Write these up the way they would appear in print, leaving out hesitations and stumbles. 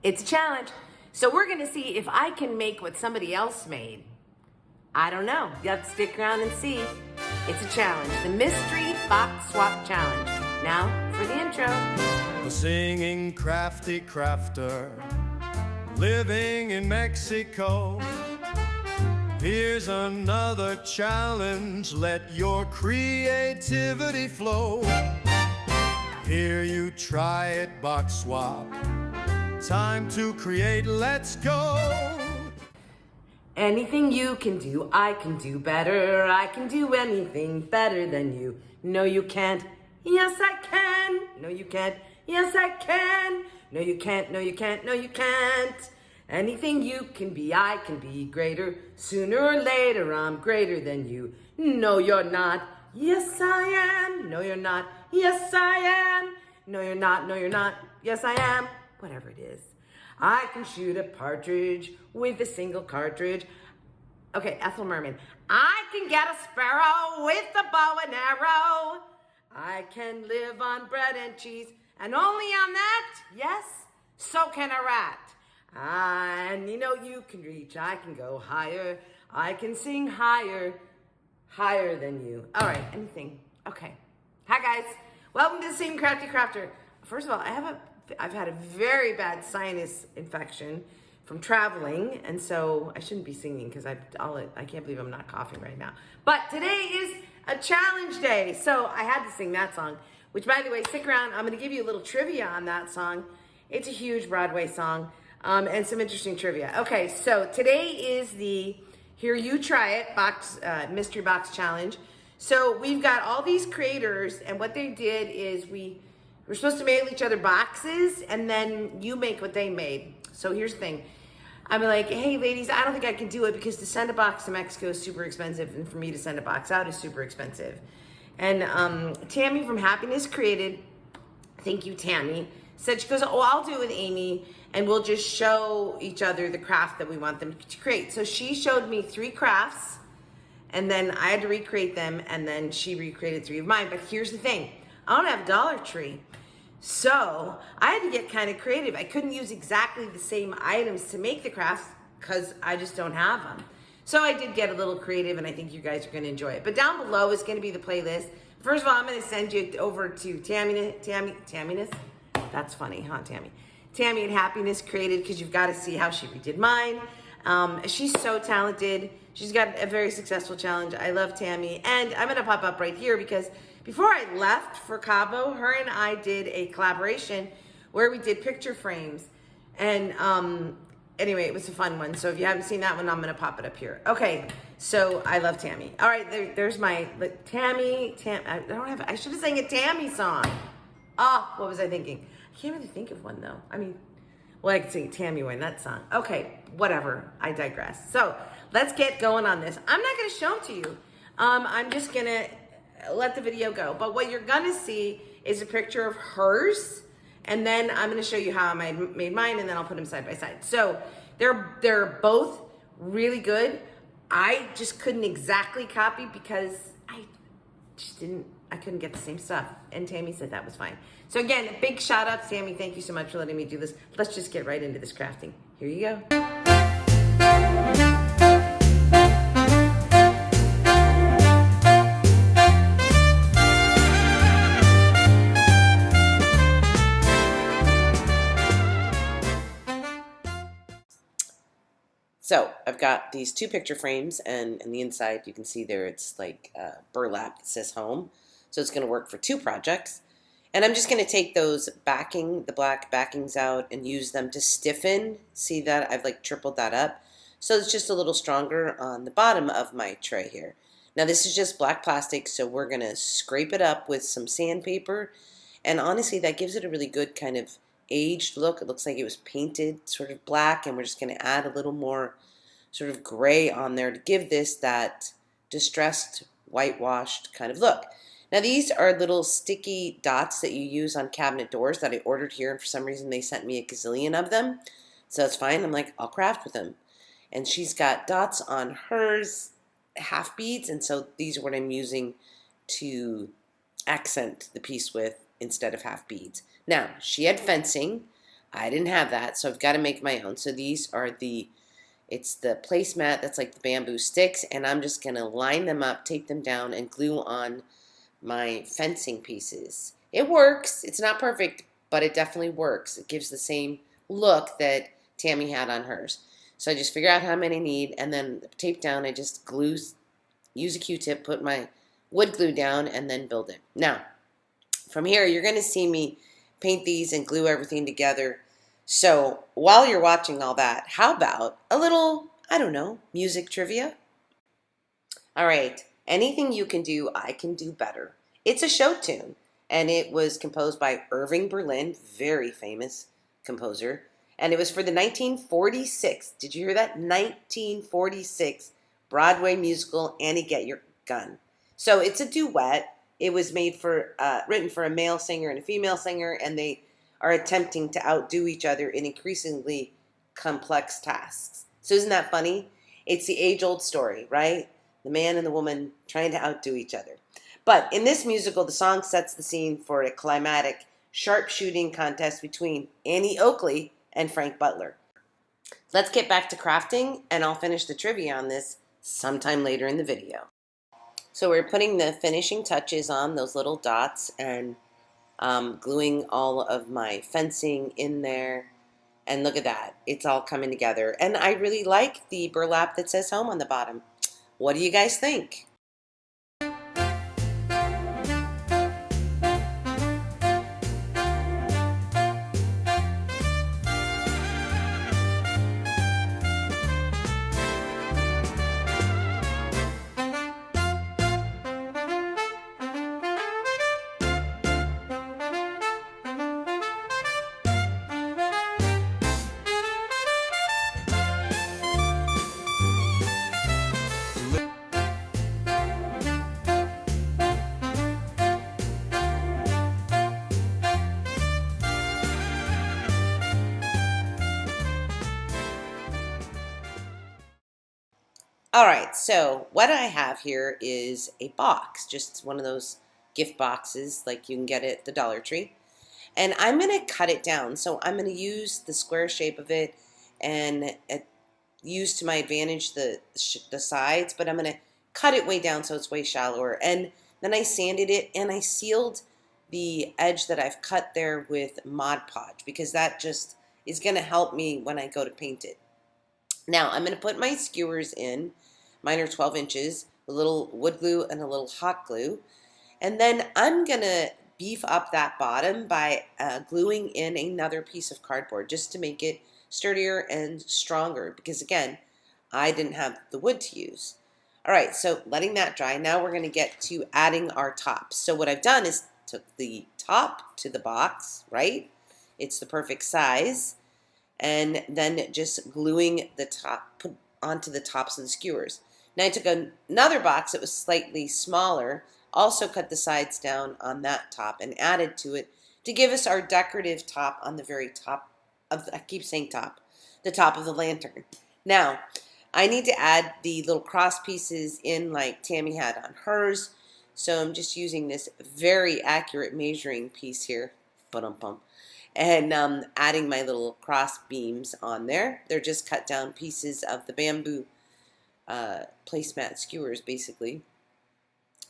It's a challenge. So we're gonna see if I can make what somebody else made. I don't know. You have to stick around and see. It's a challenge. The Mystery Box Swap Challenge. Now for the intro. The singing crafty crafter living in Mexico. Here's another challenge. Let your creativity flow. Here you try it, box swap. Time to create, let's go. Anything you can do, I can do better. I can do anything better than you. No, you can't. Yes, I can. No, you can't. Yes, I can. No, you can't. No, you can't. No, you can't. Anything you can be, I can be greater. Sooner or later, I'm greater than you. No, you're not. Yes, I am. No, you're not. Yes, I am. No, you're not. No, you're not. Yes, I am. Whatever it is. I can shoot a partridge with a single cartridge. Okay, Ethel Merman. I can get a sparrow with a bow and arrow. I can live on bread and cheese, and only on that, yes, so can a rat. And you know you can reach, I can go higher. I can sing higher, higher than you. All right, anything. Okay. Hi, guys. Welcome to the Sing Crafty Crafter. First of all, I've had a very bad sinus infection from traveling, and so I shouldn't be singing because I can't believe I'm not coughing right now. But today is a challenge day, so I had to sing that song, which, by the way, stick around. I'm going to give you a little trivia on that song. It's a huge Broadway song, and some interesting trivia. Okay, so today is the Here You Try It mystery box challenge. So we've got all these creators, and what they did is we're supposed to mail each other boxes, and then you make what they made. So here's the thing. I'm like, hey, ladies, I don't think I can do it because to send a box to Mexico is super expensive, and for me to send a box out is super expensive. And Tammy from Happiness Created, thank you, Tammy, said, she goes, oh, I'll do it with Amy, and we'll just show each other the craft that we want them to create. So she showed me 3 crafts, and then I had to recreate them, and then she recreated 3 of mine. But here's the thing. I don't have Dollar Tree. So I had to get kind of creative. I couldn't use exactly the same items to make the crafts because I just don't have them. So I did get a little creative, and I think you guys are going to enjoy it. But down below is going to be the playlist. First of all, I'm going to send you over to Tammyness. That's funny, huh, Tammy? Tammy at Happiness Created, because you've got to see how she redid mine. She's so talented. She's got a very successful challenge. I love Tammy. And I'm going to pop up right here because before I left for Cabo, her and I did a collaboration where we did picture frames. And anyway, it was a fun one. So if you haven't seen that one, I'm going to pop it up here. Okay, so I love Tammy. All right, there's my Tammy. I should have sang a Tammy song. What was I thinking? I can't really think of one, though. I mean, well, I could sing Tammy one, that song. Okay, whatever. I digress. So let's get going on this. I'm not going to show them to you. I'm just going to let the video go. But what you're gonna see is a picture of hers, and then I'm gonna show you how I made mine, and then I'll put them side by side. So they're both really good. I just couldn't exactly copy because I couldn't get the same stuff. And Tammy said that was fine. So again, a big shout out to Tammy. Thank you so much for letting me do this. Let's just get right into this crafting. Here you go. So I've got these 2 picture frames, and in the inside you can see there it's like burlap that says home. So it's going to work for 2 projects. And I'm just going to take those the black backings out and use them to stiffen. See that? I've like tripled that up. So it's just a little stronger on the bottom of my tray here. Now this is just black plastic, so we're going to scrape it up with some sandpaper. And honestly, that gives it a really good kind of aged look. It looks like it was painted sort of black, and we're just going to add a little more sort of gray on there to give this that distressed, whitewashed kind of look. Now these are little sticky dots that you use on cabinet doors that I ordered here, and for some reason they sent me a gazillion of them. So it's fine. I'm like, I'll craft with them. And she's got dots on hers, half beads, and so these are what I'm using to accent the piece with instead of half beads. Now, she had fencing. I didn't have that, so I've got to make my own. So these are it's the placemat that's like the bamboo sticks, and I'm just going to line them up, tape them down, and glue on my fencing pieces. It works. It's not perfect, but it definitely works. It gives the same look that Tammy had on hers. So I just figure out how many I need, and then tape down. I just use a Q-tip, put my wood glue down, and then build it. Now, from here, you're going to see me paint these and glue everything together. So while you're watching all that, how about a little, I don't know, music trivia? All right, anything you can do, I can do better. It's a show tune, and it was composed by Irving Berlin, very famous composer, and it was for the 1946, did you hear that? 1946 Broadway musical, Annie Get Your Gun. So it's a duet. It was written for a male singer and a female singer, and they are attempting to outdo each other in increasingly complex tasks. So isn't that funny? It's the age-old story, right? The man and the woman trying to outdo each other. But in this musical, the song sets the scene for a climatic sharpshooting contest between Annie Oakley and Frank Butler. Let's get back to crafting, and I'll finish the trivia on this sometime later in the video. So we're putting the finishing touches on those little dots and gluing all of my fencing in there. And look at that. It's all coming together. And I really like the burlap that says home on the bottom. What do you guys think? All right, so what I have here is a box, just one of those gift boxes like you can get at the Dollar Tree. And I'm going to cut it down. So I'm going to use the square shape of it and use to my advantage the sides, but I'm going to cut it way down so it's way shallower. And then I sanded it and I sealed the edge that I've cut there with Mod Podge because that just is going to help me when I go to paint it. Now I'm going to put my skewers in. Mine are 12 inches, a little wood glue and a little hot glue. And then I'm going to beef up that bottom by gluing in another piece of cardboard just to make it sturdier and stronger because, again, I didn't have the wood to use. All right, so letting that dry. Now we're going to get to adding our tops. So what I've done is took the top to the box, right? It's the perfect size. And then just gluing the top onto the tops of the skewers. Now I took another box that was slightly smaller, also cut the sides down on that top and added to it to give us our decorative top on the very top of I keep saying top, the top of the lantern. Now, I need to add the little cross pieces in like Tammy had on hers. So I'm just using this very accurate measuring piece here. Ba-dum-bum. And adding my little cross beams on there. They're just cut down pieces of the bamboo placemat skewers, basically,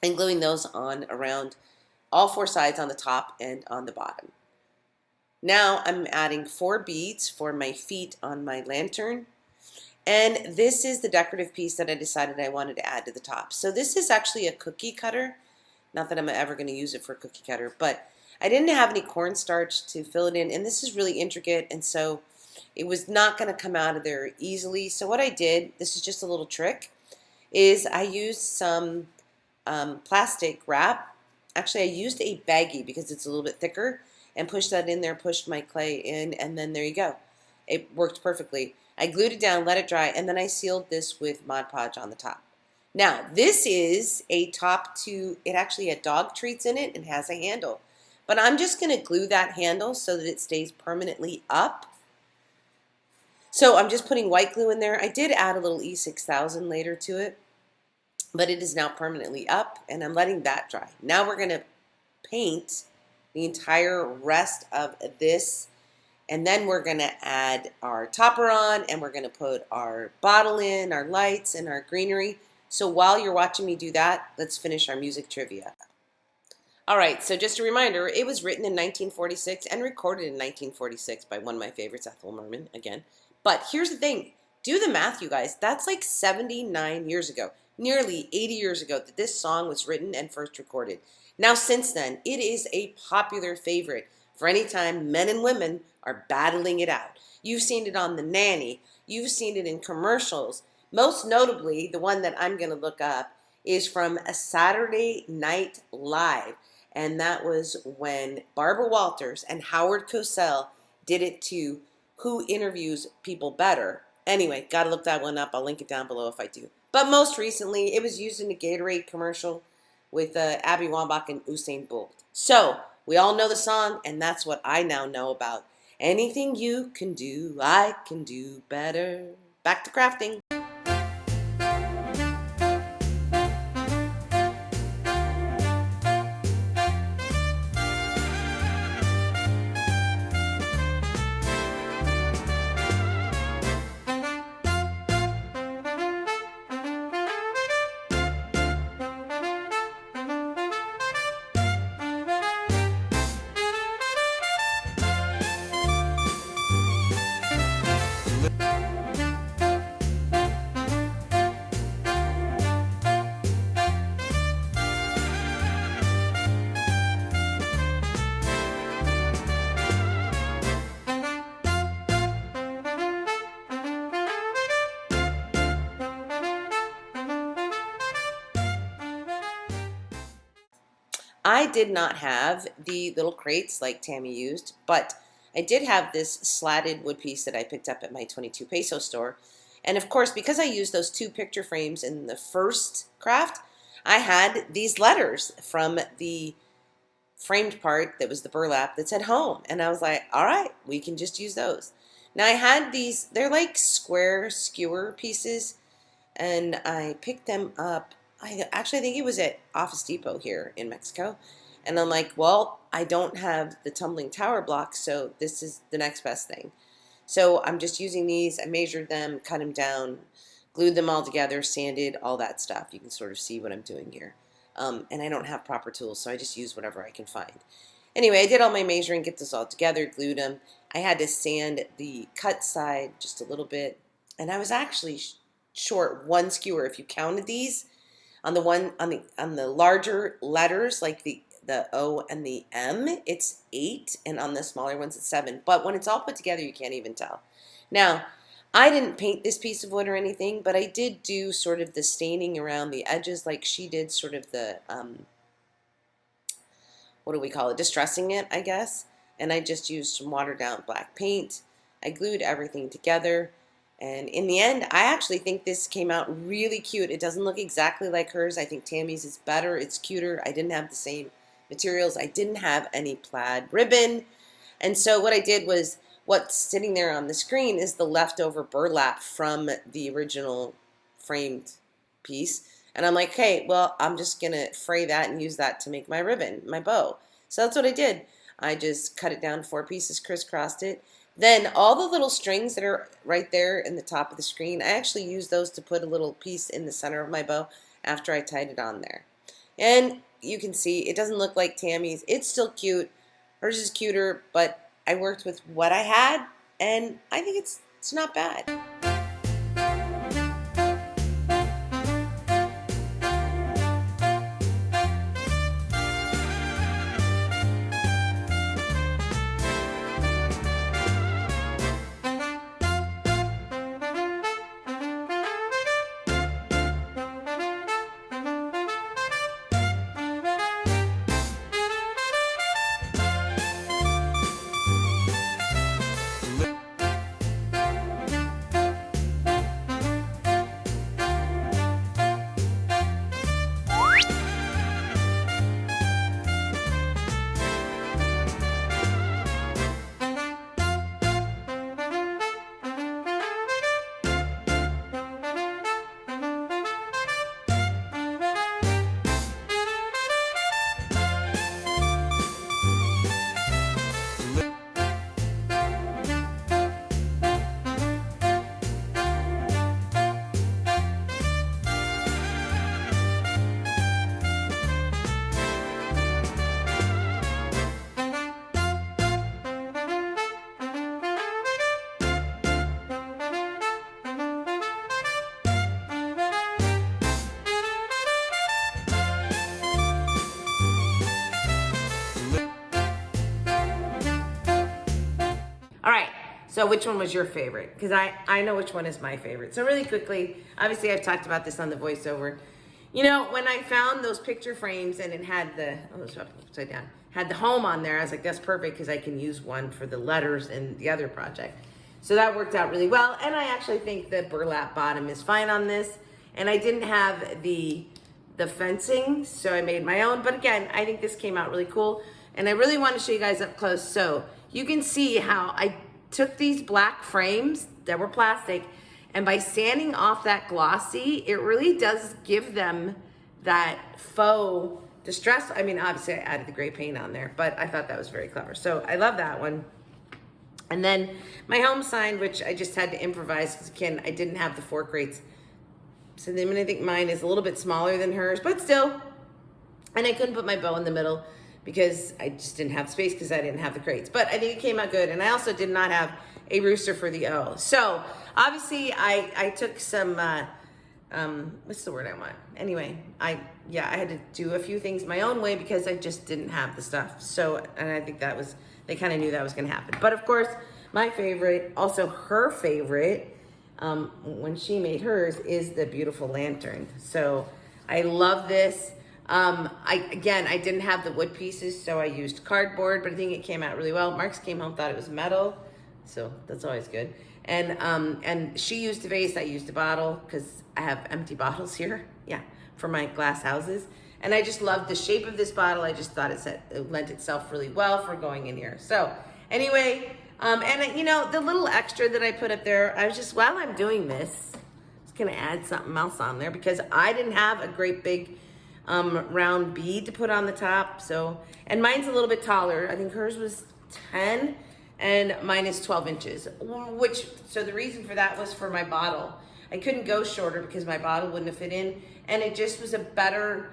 and gluing those on around all four sides on the top and on the bottom. Now I'm adding 4 beads for my feet on my lantern, and this is the decorative piece that I decided I wanted to add to the top. So this is actually a cookie cutter. Not that I'm ever going to use it for a cookie cutter, but I didn't have any cornstarch to fill it in, and this is really intricate, and so it was not going to come out of there easily. So what I did, this is just a little trick, is I used some plastic wrap. Actually, I used a baggie because it's a little bit thicker, and pushed that in there, pushed my clay in, and then there you go. It worked perfectly. I glued it down, let it dry, and then I sealed this with Mod Podge on the top. Now, this is a top to, it actually had dog treats in it and has a handle. But I'm just going to glue that handle so that it stays permanently up. So I'm just putting white glue in there. I did add a little E6000 later to it, but it is now permanently up, and I'm letting that dry. Now we're going to paint the entire rest of this And then we're going to add our topper on, and we're going to put our bottle in, our lights, and our greenery. So while you're watching me do that, let's finish our music trivia. All right, so just a reminder, it was written in 1946 and recorded in 1946 by one of my favorites, Ethel Merman, again. But here's the thing. Do the math, you guys. That's like 79 years ago, nearly 80 years ago that this song was written and first recorded. Now, since then, it is a popular favorite for any time men and women are battling it out. You've seen it on The Nanny. You've seen it in commercials. Most notably, the one that I'm going to look up is from A Saturday Night Live. And that was when Barbara Walters and Howard Cosell did it to Who Interviews People Better. Anyway, got to look that one up. I'll link it down below if I do. But most recently, it was used in a Gatorade commercial with Abby Wambach and Usain Bolt. So, we all know the song, and that's what I now know about. Anything you can do, I can do better. Back to crafting. I did not have the little crates like Tammy used, but I did have this slatted wood piece that I picked up at my 22 peso store. And of course, because I used those two picture frames in the first craft, I had these letters from the framed part that was the burlap that said home. And I was like, all right, we can just use those. Now I had these, they're like square skewer pieces, and I picked them up. I think it was at Office Depot here in Mexico. And I'm like, well, I don't have the tumbling tower blocks, so this is the next best thing. So I'm just using these. I measured them, cut them down, glued them all together, sanded, all that stuff. You can sort of see what I'm doing here. And I don't have proper tools, so I just use whatever I can find. Anyway, I did all my measuring, get this all together, glued them. I had to sand the cut side just a little bit. And I was actually short one skewer. If you counted these, on the larger letters, like the O and the M, it's 8, and on the smaller ones it's 7. But when it's all put together, you can't even tell. Now, I didn't paint this piece of wood or anything, but I did do sort of the staining around the edges, like she did, sort of the what do we call it? Distressing it, I guess. And I just used some watered down black paint. I glued everything together. And in the end, I actually think this came out really cute. It doesn't look exactly like hers. I think Tammy's is better. It's cuter. I didn't have the same materials. I didn't have any plaid ribbon. And so what I did was, what's sitting there on the screen is the leftover burlap from the original framed piece. And I'm like, okay, well, I'm just going to fray that and use that to make my ribbon, my bow. So that's what I did. I just cut it down 4 pieces, crisscrossed it. Then all the little strings that are right there in the top of the screen, I actually used those to put a little piece in the center of my bow after I tied it on there. And you can see it doesn't look like Tammy's. It's still cute. Hers is cuter, but I worked with what I had, and I think it's not bad. So which one was your favorite? Because I know which one is my favorite. So really quickly, obviously I've talked about this on the voiceover. You know, when I found those picture frames and it had the, oh, it's upside down, had the home on there, I was like, that's perfect because I can use one for the letters in the other project. So that worked out really well. And I actually think the burlap bottom is fine on this. And I didn't have the fencing, so I made my own. But again, I think this came out really cool. And I really want to show you guys up close. So you can see how I took these black frames that were plastic, and by sanding off that glossy, it really does give them that faux distress. I mean, obviously I added the gray paint on there, but I thought that was very clever. So I love that one. And then my home sign, which I just had to improvise because again, I didn't have the fork rates. So then I think mine is a little bit smaller than hers, but still. And I couldn't put my bow in the middle because I just didn't have space because I didn't have the crates. But I think it came out good. And I also did not have a rooster for the O. So obviously I took some, what's the word I want? Anyway, I had to do a few things my own way because I just didn't have the stuff. So, and I think that was, they kind of knew that was going to happen. But of course, my favorite, also her favorite, when she made hers, is the beautiful lantern. So I love this. I didn't have the wood pieces, so I used cardboard, but I think it came out really well. Mark's came home, thought it was metal, so that's always good. And she used a vase, I used a bottle, because I have empty bottles here, for my glass houses. And I just loved the shape of this bottle. I just thought it lent itself really well for going in here. So anyway, and you know, the little extra that I put up there, I was just, while I'm doing this, I was gonna add something else on there because I didn't have a great big round bead to put on the top. So, and mine's a little bit taller. I think hers was 10 and mine is 12 inches, so the reason for that was for my bottle. I couldn't go shorter because my bottle wouldn't have fit in, and it just was a better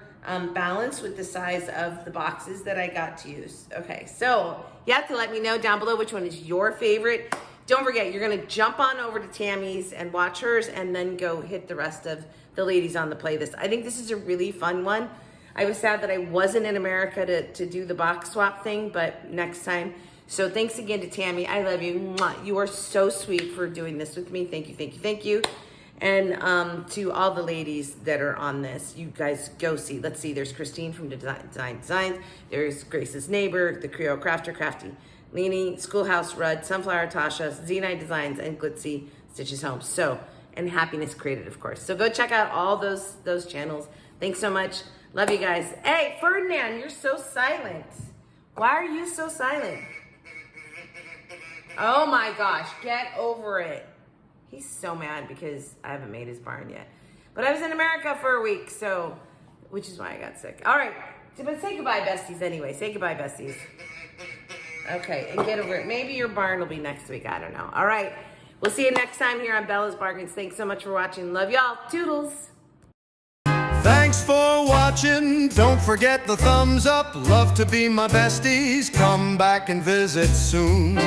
balance with the size of the boxes that I got to use. Okay, so you have to let me know down below which one is your favorite. Don't forget, you're gonna jump on over to Tammy's and watch hers and then go hit the rest of the ladies on the playlist. I think this is a really fun one. I was sad that I wasn't in America to do the box swap thing, but next time. So thanks again to Tammy. I love you. Mwah. You are so sweet for doing this with me. Thank you, thank you, thank you. And to all the ladies that are on this, you guys go see. Let's see, there's Christine from Designs. There's Grace's neighbor, the Creole Crafter, Crafty, Leanie, Schoolhouse Rudd, Sunflower Tasha, Z9 Designs, and Glitzy Stitches Home. So, and Happiness Created, of course. So go check out all those channels. Thanks so much. Love you guys. Hey, Ferdinand, you're so silent. Why are you so silent? Oh my gosh, get over it. He's so mad because I haven't made his barn yet. But I was in America for a week, so, which is why I got sick. All right, but say goodbye, besties, anyway. Say goodbye, besties. Okay, and get over it. Maybe your barn will be next week. I don't know. All right, we'll see you next time here on Bella's Bargains. Thanks so much for watching. Love y'all. Toodles. Thanks for watching. Don't forget the thumbs up. Love to be my besties. Come back and visit soon.